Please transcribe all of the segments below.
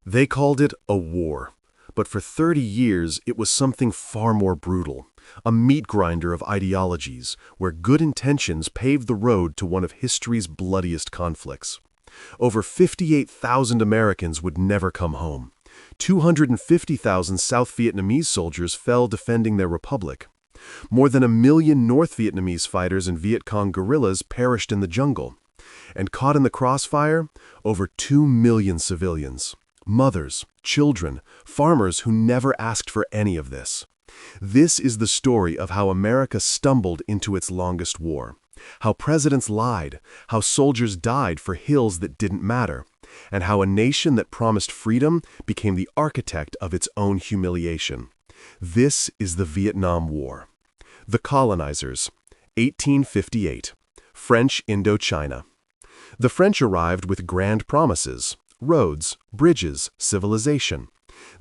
They called it a war, but for 30 years it was something far more brutal, a meat grinder of ideologies where good intentions paved the road to one of history's bloodiest conflicts. Over 58,000 Americans would never come home. 250,000 South Vietnamese soldiers fell defending their republic. More than 1 million North Vietnamese fighters and Viet Cong guerrillas perished in the jungle. And caught in the crossfire, over 2 million civilians. Mothers, children, farmers who never asked for any of this. This is the story of how America stumbled into its longest war. How presidents lied, how soldiers died for hills that didn't matter, and how a nation that promised freedom became the architect of its own humiliation. This is the Vietnam War. The Colonizers, 1858, French Indochina. The French arrived with grand promises: roads, bridges, civilization.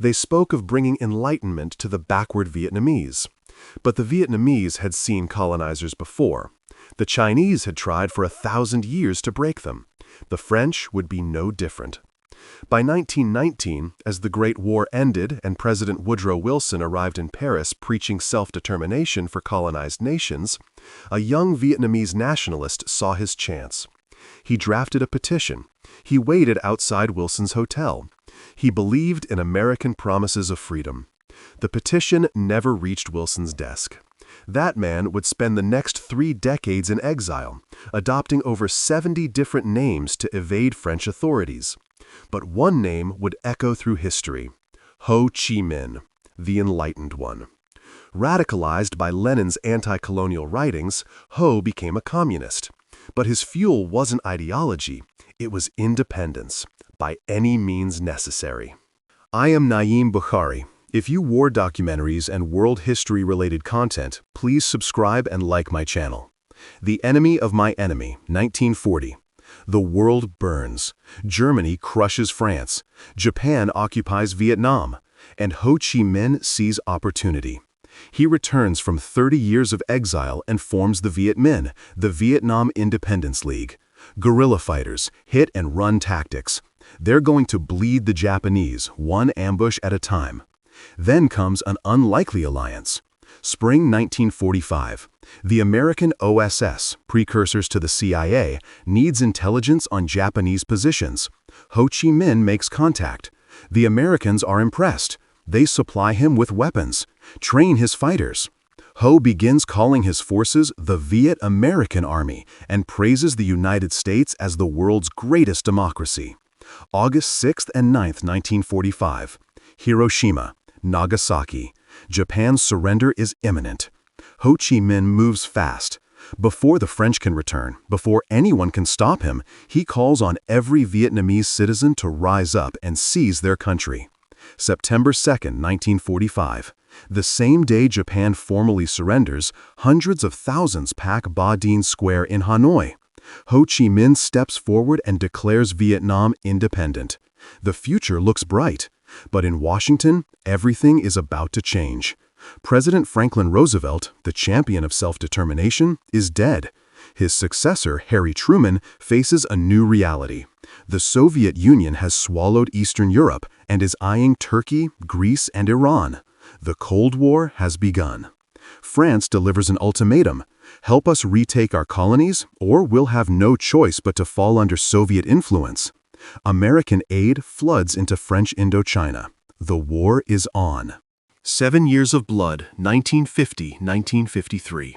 They spoke of bringing enlightenment to the backward Vietnamese. But the Vietnamese had seen colonizers before. The Chinese had tried for 1,000 years to break them. The French would be no different. By 1919, as the Great War ended and President Woodrow Wilson arrived in Paris preaching self-determination for colonized nations, a young Vietnamese nationalist saw his chance. He drafted a petition. He waited outside Wilson's hotel. He believed in American promises of freedom. The petition never reached Wilson's desk. That man would spend the next 3 decades in exile, adopting over 70 different names to evade French authorities. But one name would echo through history: Ho Chi Minh, the Enlightened One. Radicalized by Lenin's anti-colonial writings, Ho became a communist. But his fuel wasn't ideology, it was independence, by any means necessary. I am Naeem Bukhari. If you war documentaries and world history-related content, please subscribe and like my channel. The Enemy of My Enemy, 1940. The world burns. Germany crushes France. Japan occupies Vietnam. And Ho Chi Minh sees opportunity. He returns from 30 years of exile and forms the Viet Minh, the Vietnam Independence League. Guerrilla fighters, hit-and-run tactics. They're going to bleed the Japanese, one ambush at a time. Then comes an unlikely alliance. Spring 1945. The American OSS, precursors to the CIA, needs intelligence on Japanese positions. Ho Chi Minh makes contact. The Americans are impressed. They supply him with weapons, train his fighters. Ho begins calling his forces the Viet American Army and praises the United States as the world's greatest democracy. August 6th and 9th, 1945. Hiroshima, Nagasaki. Japan's surrender is imminent. Ho Chi Minh moves fast. Before the French can return, before anyone can stop him, he calls on every Vietnamese citizen to rise up and seize their country. September 2nd, 1945. The same day Japan formally surrenders, hundreds of thousands pack Ba Dinh Square in Hanoi. Ho Chi Minh steps forward and declares Vietnam independent. The future looks bright. But in Washington, everything is about to change. President Franklin Roosevelt, the champion of self-determination, is dead. His successor, Harry Truman, faces a new reality. The Soviet Union has swallowed Eastern Europe and is eyeing Turkey, Greece, and Iran. The Cold War has begun. France delivers an ultimatum: help us retake our colonies, or we'll have no choice but to fall under Soviet influence. American aid floods into French Indochina. The war is on. 7 years of blood, 1950–1953.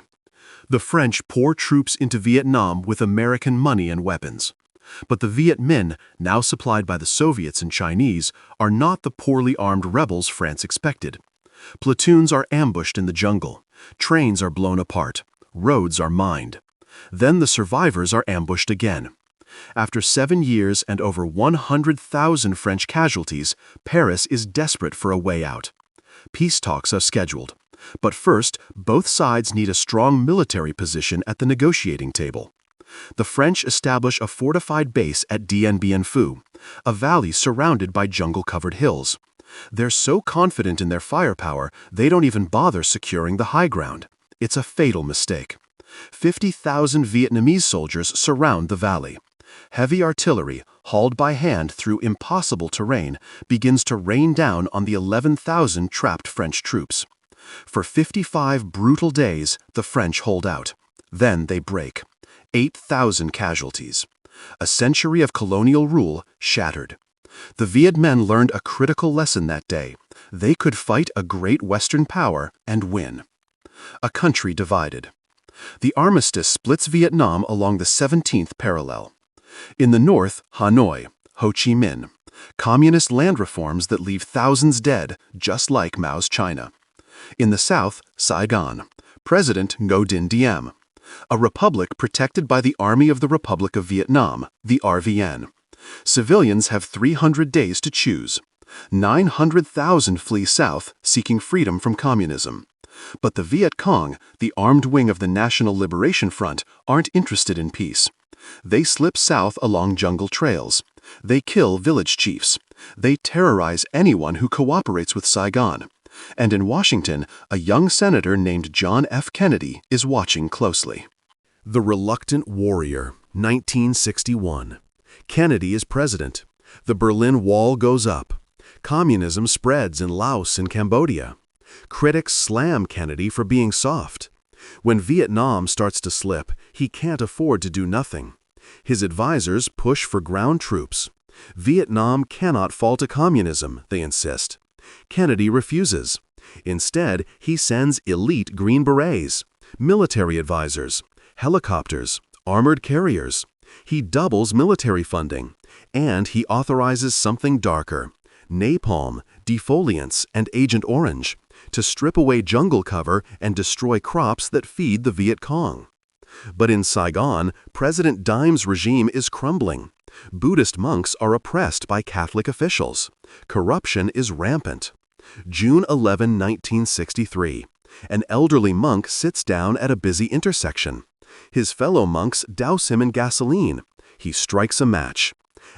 The French pour troops into Vietnam with American money and weapons. But the Viet Minh, now supplied by the Soviets and Chinese, are not the poorly armed rebels France expected. Platoons are ambushed in the jungle. Trains are blown apart. Roads are mined. Then the survivors are ambushed again. After 7 years and over 100,000 French casualties, Paris is desperate for a way out. Peace talks are scheduled. But first, both sides need a strong military position at the negotiating table. The French establish a fortified base at Dien Bien Phu, a valley surrounded by jungle-covered hills. They're so confident in their firepower, they don't even bother securing the high ground. It's a fatal mistake. 50,000 Vietnamese soldiers surround the valley. Heavy artillery, hauled by hand through impossible terrain, begins to rain down on the 11,000 trapped French troops. For 55 brutal days, the French hold out. Then they break. 8,000 casualties. A century of colonial rule shattered. The Viet Minh learned a critical lesson that day. They could fight a great Western power and win. A country divided. The armistice splits Vietnam along the 17th parallel. In the north, Hanoi, Ho Chi Minh. Communist land reforms that leave thousands dead, just like Mao's China. In the south, Saigon. President Ngo Dinh Diem. A republic protected by the Army of the Republic of Vietnam, the RVN. Civilians have 300 days to choose. 900,000 flee south, seeking freedom from communism. But the Viet Cong, the armed wing of the National Liberation Front, aren't interested in peace. They slip south along jungle trails. They kill village chiefs. They terrorize anyone who cooperates with Saigon. And in Washington, a young senator named John F. Kennedy is watching closely. The Reluctant Warrior, 1961. Kennedy is president. The Berlin Wall goes up. Communism spreads in Laos and Cambodia. Critics slam Kennedy for being soft. When Vietnam starts to slip, he can't afford to do nothing. His advisors push for ground troops. Vietnam cannot fall to communism, they insist. Kennedy refuses. Instead, he sends elite Green Berets, military advisors, helicopters, armored carriers. He doubles military funding. And he authorizes something darker: napalm, defoliants, and Agent Orange, to strip away jungle cover and destroy crops that feed the Viet Cong. But in Saigon, President Dime's regime is crumbling. Buddhist monks are oppressed by Catholic officials. Corruption is rampant. June 11, 1963. An elderly monk sits down at a busy intersection. His fellow monks douse him in gasoline. He strikes a match.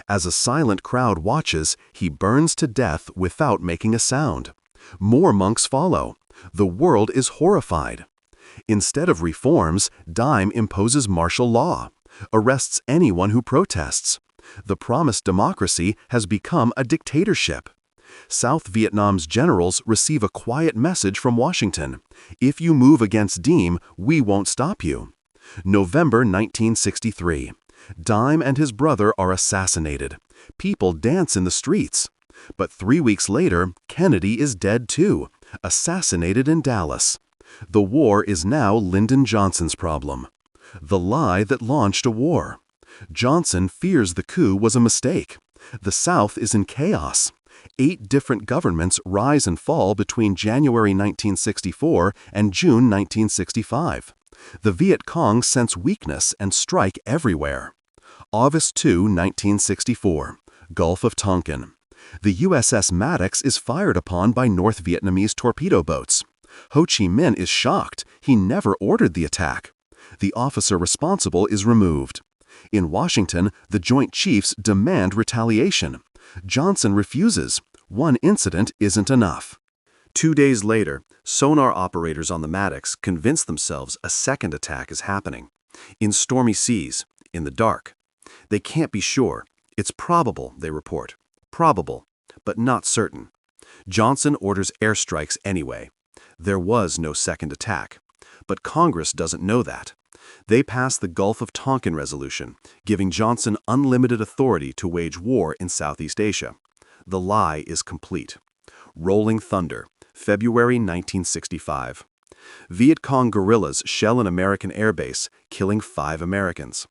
As a silent crowd watches, he burns to death without making a sound. More monks follow. The world is horrified. Instead of reforms, Dime imposes martial law, arrests anyone who protests. The promised democracy has become a dictatorship. South Vietnam's generals receive a quiet message from Washington: if you move against Diem, we won't stop you. November 1963. Dime and his brother are assassinated. People dance in the streets. But 3 weeks later, Kennedy is dead too, assassinated in Dallas. The war is now Lyndon Johnson's problem. The lie that launched a war. Johnson fears the coup was a mistake. The South is in chaos. 8 different governments rise and fall between January 1964 and June 1965. The Viet Cong sense weakness and strike everywhere. August 2, 1964. Gulf of Tonkin. The USS Maddox is fired upon by North Vietnamese torpedo boats. Ho Chi Minh is shocked. He never ordered the attack. The officer responsible is removed. In Washington, the Joint Chiefs demand retaliation. Johnson refuses. One incident isn't enough. 2 days later, sonar operators on the Maddox convince themselves a second attack is happening. In stormy seas, in the dark. They can't be sure. It's probable, they report. Probable, but not certain. Johnson orders airstrikes anyway. There was no second attack. But Congress doesn't know that. They pass the Gulf of Tonkin resolution, giving Johnson unlimited authority to wage war in Southeast Asia. The lie is complete. Rolling Thunder, February 1965. Viet Cong guerrillas shell an American airbase, killing 5 Americans.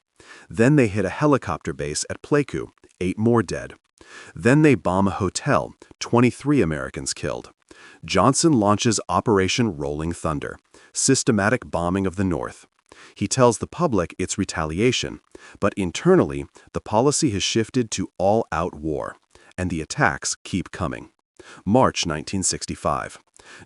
Then they hit a helicopter base at Pleiku, 8 more dead. Then they bomb a hotel, 23 Americans killed. Johnson launches Operation Rolling Thunder, systematic bombing of the North. He tells the public it's retaliation, but internally, the policy has shifted to all-out war, and the attacks keep coming. March 1965.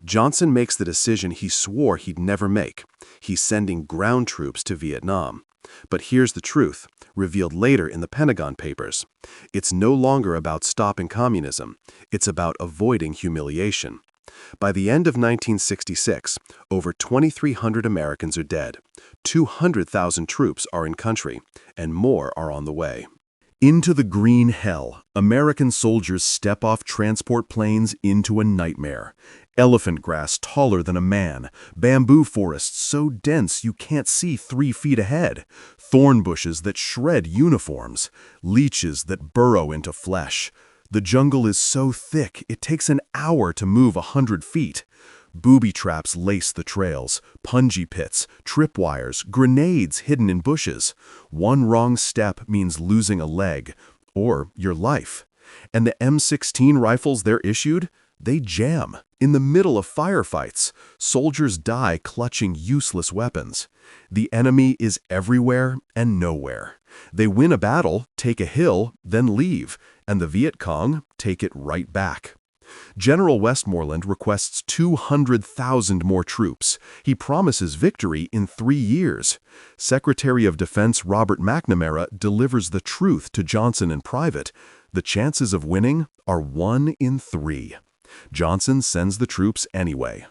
Johnson makes the decision he swore he'd never make. He's sending ground troops to Vietnam. But here's the truth, revealed later in the Pentagon Papers. It's no longer about stopping communism. It's about avoiding humiliation. By the end of 1966, over 2,300 Americans are dead, 200,000 troops are in country, and more are on the way. Into the green hell, American soldiers step off transport planes into a nightmare. Elephant grass taller than a man, bamboo forests so dense you can't see 3 feet ahead, thorn bushes that shred uniforms, leeches that burrow into flesh. The jungle is so thick it takes an hour to move 100 feet. Booby traps lace the trails, punji pits, tripwires, grenades hidden in bushes. One wrong step means losing a leg, or your life. And the M16 rifles they're issued? They jam. In the middle of firefights, soldiers die clutching useless weapons. The enemy is everywhere and nowhere. They win a battle, take a hill, then leave, and the Viet Cong take it right back. General Westmoreland requests 200,000 more troops. He promises victory in 3 years. Secretary of Defense Robert McNamara delivers the truth to Johnson in private. The chances of winning are 1 in 3. Johnson sends the troops anyway.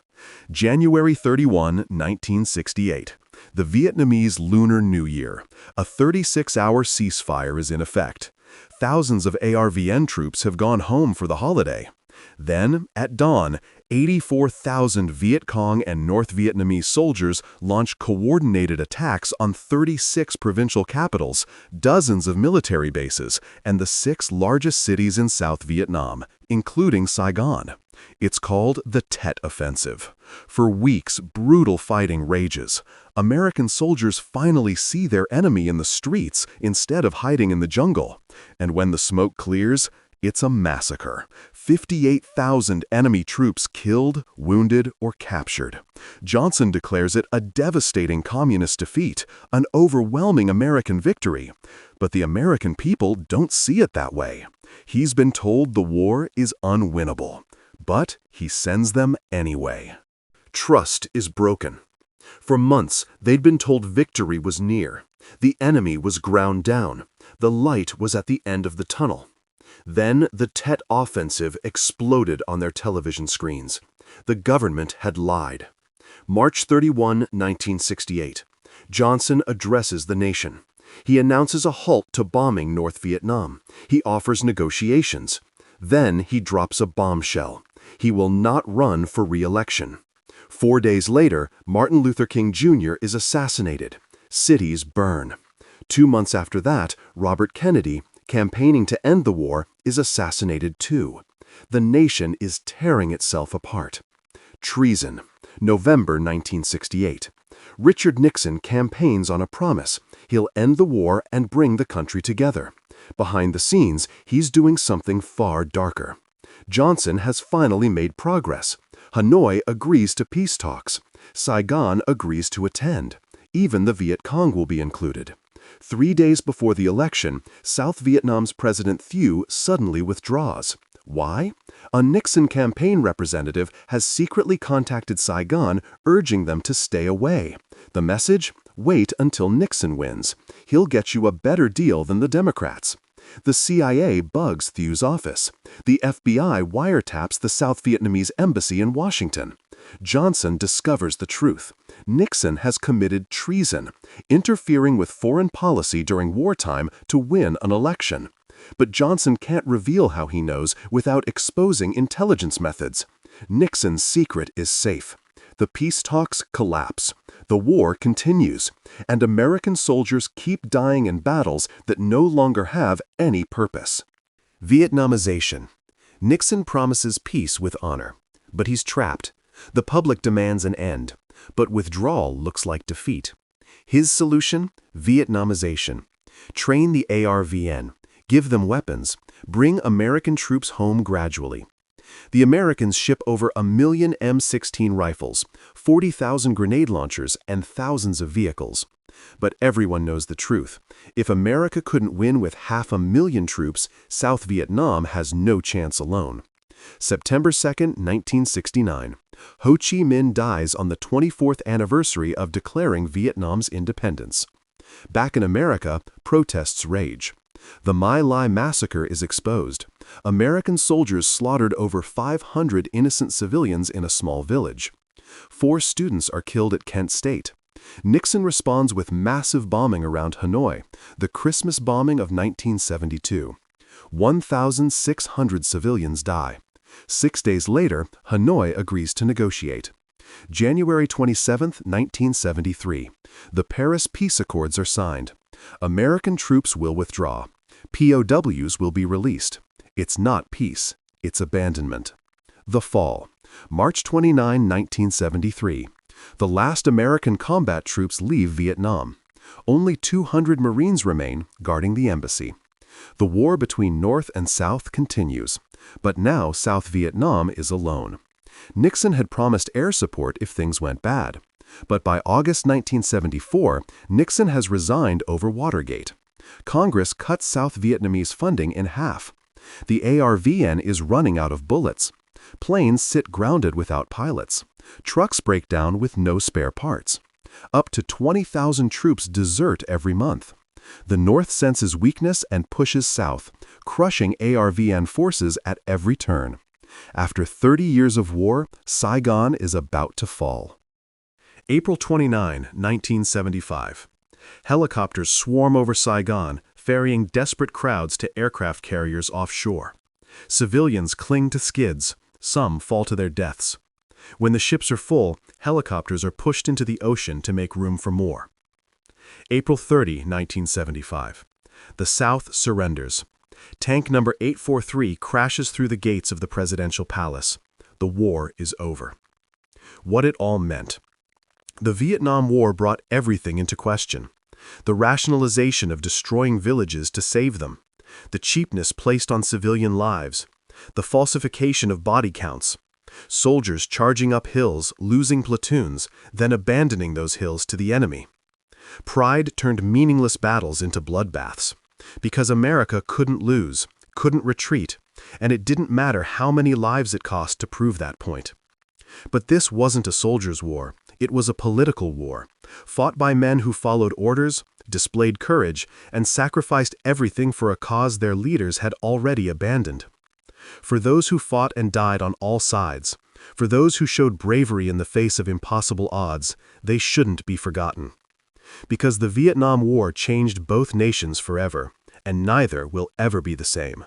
January 31, 1968. The Vietnamese Lunar New Year. A 36-hour ceasefire is in effect. Thousands of ARVN troops have gone home for the holiday. Then, at dawn, 84,000 Viet Cong and North Vietnamese soldiers launch coordinated attacks on 36 provincial capitals, dozens of military bases, and the 6 largest cities in South Vietnam, including Saigon. It's called the Tet Offensive. For weeks, brutal fighting rages. American soldiers finally see their enemy in the streets instead of hiding in the jungle. And when the smoke clears, it's a massacre. 58,000 enemy troops killed, wounded, or captured. Johnson declares it a devastating communist defeat, an overwhelming American victory. But the American people don't see it that way. He's been told the war is unwinnable. But he sends them anyway. Trust is broken. For months, they'd been told victory was near. The enemy was ground down. The light was at the end of the tunnel. Then the Tet Offensive exploded on their television screens. The government had lied. March 31, 1968. Johnson addresses the nation. He announces a halt to bombing North Vietnam. He offers negotiations. Then he drops a bombshell. He will not run for re-election. 4 days later, Martin Luther King Jr. is assassinated. Cities burn. 2 months after that, Robert Kennedy, campaigning to end the war, is assassinated too. The nation is tearing itself apart. Treason. November 1968. Richard Nixon campaigns on a promise. He'll end the war and bring the country together. Behind the scenes, he's doing something far darker. Johnson has finally made progress. Hanoi agrees to peace talks. Saigon agrees to attend. Even the Viet Cong will be included. 3 days before the election, South Vietnam's President Thieu suddenly withdraws. Why? A Nixon campaign representative has secretly contacted Saigon, urging them to stay away. The message? Wait until Nixon wins. He'll get you a better deal than the Democrats. The CIA bugs Thieu's office. The FBI wiretaps the South Vietnamese embassy in Washington. Johnson discovers the truth. Nixon has committed treason, interfering with foreign policy during wartime to win an election. But Johnson can't reveal how he knows without exposing intelligence methods. Nixon's secret is safe. The peace talks collapse. The war continues, and American soldiers keep dying in battles that no longer have any purpose. Vietnamization. Nixon promises peace with honor, but he's trapped. The public demands an end, but withdrawal looks like defeat. His solution? Vietnamization. Train the ARVN, give them weapons, bring American troops home gradually. The Americans ship over 1 million M16 rifles, 40,000 grenade launchers, and thousands of vehicles. But everyone knows the truth. If America couldn't win with 500,000 troops, South Vietnam has no chance alone. September 2, 1969. Ho Chi Minh dies on the 24th anniversary of declaring Vietnam's independence. Back in America, protests rage. The My Lai massacre is exposed. American soldiers slaughtered over 500 innocent civilians in a small village. 4 students are killed at Kent State. Nixon responds with massive bombing around Hanoi, the Christmas bombing of 1972. 1,600 civilians die. 6 days later, Hanoi agrees to negotiate. January 27, 1973. The Paris Peace Accords are signed. American troops will withdraw. POWs will be released. It's not peace, it's abandonment. The Fall. March 29, 1973. The last American combat troops leave Vietnam. Only 200 Marines remain, guarding the embassy. The war between North and South continues, but now South Vietnam is alone. Nixon had promised air support if things went bad. But by August 1974, Nixon has resigned over Watergate. Congress cuts South Vietnamese funding in half. The ARVN is running out of bullets. Planes sit grounded without pilots. Trucks break down with no spare parts. Up to 20,000 troops desert every month. The North senses weakness and pushes south, crushing ARVN forces at every turn. After 30 years of war, Saigon is about to fall. April 29, 1975. Helicopters swarm over Saigon, ferrying desperate crowds to aircraft carriers offshore. Civilians cling to skids. Some fall to their deaths. When the ships are full, helicopters are pushed into the ocean to make room for more. April 30, 1975. The South surrenders. Tank number 843 crashes through the gates of the presidential palace. The war is over. What it all meant. The Vietnam War brought everything into question. The rationalization of destroying villages to save them. The cheapness placed on civilian lives. The falsification of body counts. Soldiers charging up hills, losing platoons, then abandoning those hills to the enemy. Pride turned meaningless battles into bloodbaths. Because America couldn't lose, couldn't retreat, and it didn't matter how many lives it cost to prove that point. But this wasn't a soldier's war. It was a political war, fought by men who followed orders, displayed courage, and sacrificed everything for a cause their leaders had already abandoned. For those who fought and died on all sides, for those who showed bravery in the face of impossible odds, they shouldn't be forgotten. Because the Vietnam War changed both nations forever, and neither will ever be the same.